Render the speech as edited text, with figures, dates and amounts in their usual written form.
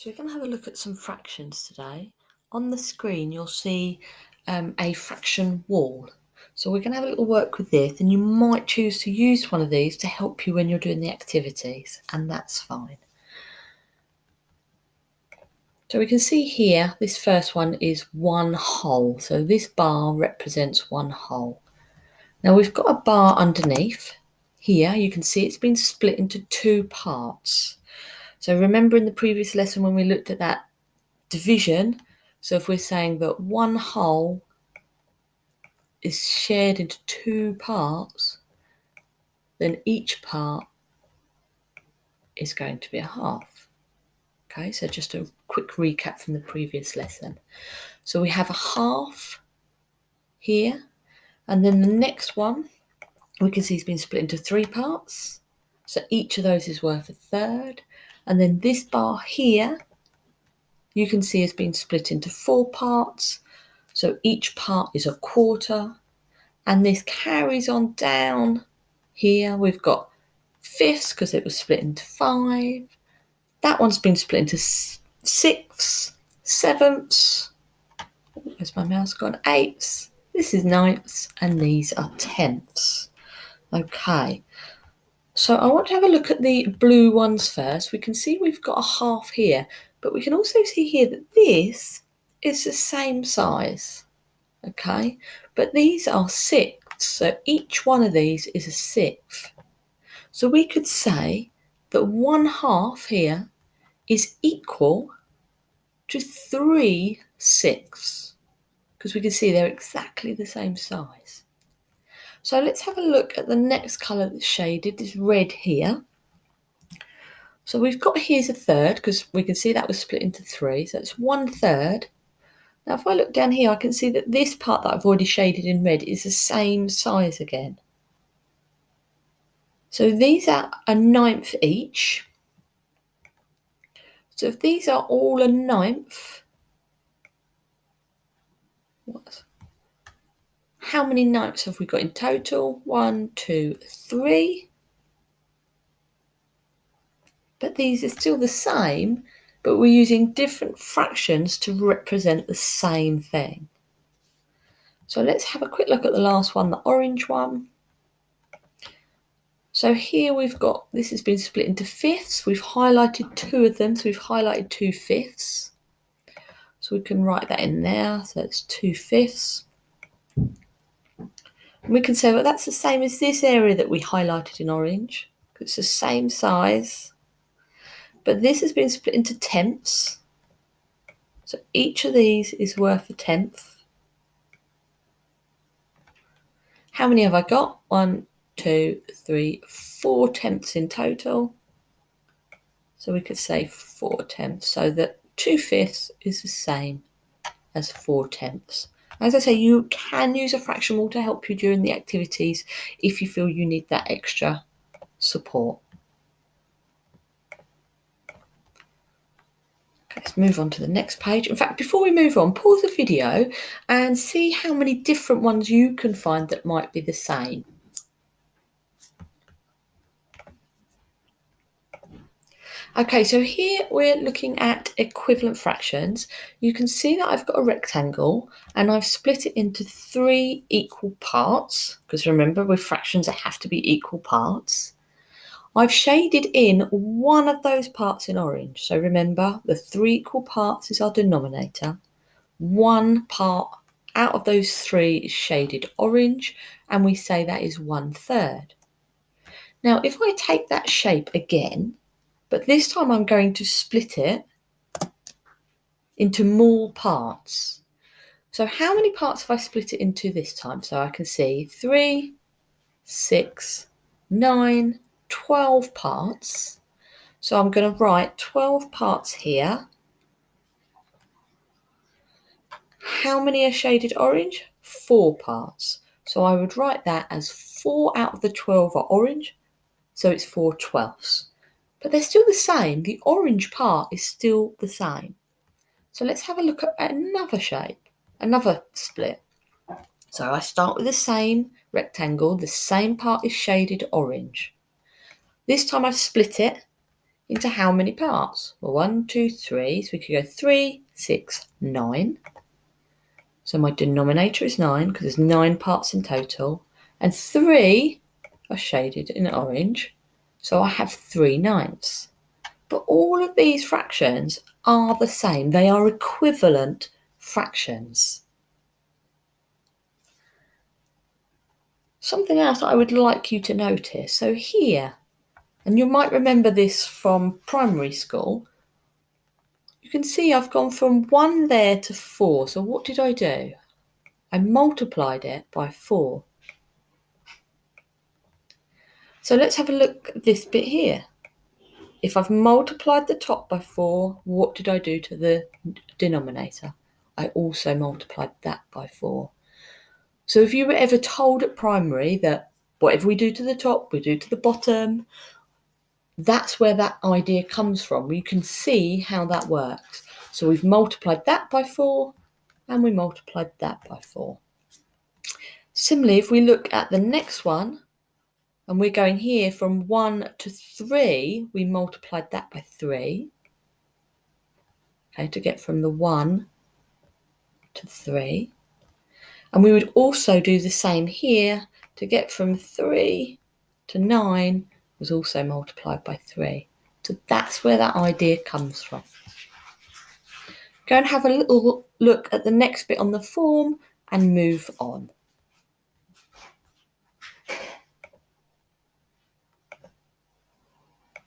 So we're going to have a look at some fractions today. On the screen you'll see a fraction wall. So we're going to have a little work with this, and you might choose to use one of these to help you when you're doing the activities, and that's fine. So we can see here this first one is 1 whole. So this bar represents 1 whole. Now we've got a bar underneath. Here you can see it's been split into 2 parts. So remember in the previous lesson when we looked at that division, so if we're saying that 1 whole is shared into 2 parts, then each part is going to be a half. Okay, so just a quick recap from the previous lesson. So we have a half here, and then the next one we can see it's been split into 3 parts. So each of those is worth a third. And then this bar here, you can see has been split into 4 parts. So each part is a quarter. And this carries on down. Here we've got fifths because it was split into 5. That one's been split into 6ths, 7ths. Where's my mouse gone? 8ths. This is 9ths, and these are 10ths. Okay, so I want to have a look at the blue ones first. We can see we've got a half here, but we can also see here that this is the same size. Okay, but these are 6ths, so each one of these is a 6th. So we could say that 1 half here is equal to 3 6ths, because we can see they're exactly the same size. So let's have a look at the next colour that's shaded, this red here. So we've got here's a third, because we can see that was split into 3, so it's 1/3. Now if I look down here, I can see that this part that I've already shaded in red is the same size again. So these are a 9th each. So if these are all a 9th, how many 9ths have we got in total? 1, 2, 3. But these are still the same, but we're using different fractions to represent the same thing. So let's have a quick look at the last one, the orange one. So here we've got, this has been split into fifths. We've highlighted 2 of them, so we've highlighted 2 fifths. So we can write that in there, so it's 2 fifths. And we can say, well, that's the same as this area that we highlighted in orange. It's the same size, but this has been split into tenths. So each of these is worth a tenth. How many have I got? 1, 2, 3, 4 tenths in total. So we could say 4 tenths, so that 2 fifths is the same as 4 tenths. As I say, you can use a fraction rule to help you during the activities if you feel you need that extra support. Okay, let's move on to the next page. In fact, before we move on, pause the video and see how many different ones you can find that might be the same. Okay, so here we're looking at equivalent fractions. You can see that I've got a rectangle and I've split it into 3 equal parts, because remember with fractions they have to be equal parts. I've shaded in one of those parts in orange. So remember, the 3 equal parts is our denominator. One part out of those 3 is shaded orange, and we say that is 1/3. Now, if I take that shape again, but this time I'm going to split it into more parts. So how many parts have I split it into this time? So I can see 3, 6, 9, 12 parts. So I'm going to write 12 parts here. How many are shaded orange? 4 parts. So I would write that as 4 out of the 12 are orange, so it's 4/12. But they're still the same. The orange part is still the same. So let's have a look at another shape, another split. So I start with the same rectangle, the same part is shaded orange. This time I've split it into how many parts? Well, 1, 2, 3. So we could go 3, 6, 9. So my denominator is 9 because there's 9 parts in total. And 3 are shaded in orange. So I have 3/9. But all of these fractions are the same. They are equivalent fractions. Something else I would like you to notice. So here, and you might remember this from primary school, you can see I've gone from 1 there to 4. So what did I do? I multiplied it by 4. So let's have a look at this bit here. If I've multiplied the top by 4, what did I do to the denominator? I also multiplied that by 4. So if you were ever told at primary that whatever we do to the top, we do to the bottom, that's where that idea comes from. You can see how that works. So we've multiplied that by 4 and we multiplied that by 4. Similarly, if we look at the next one, and we're going here from 1 to 3, we multiplied that by 3. Okay, to get from the 1 to 3. And we would also do the same here to get from 3 to 9 was also multiplied by 3. So that's where that idea comes from. Go and have a little look at the next bit on the form and move on.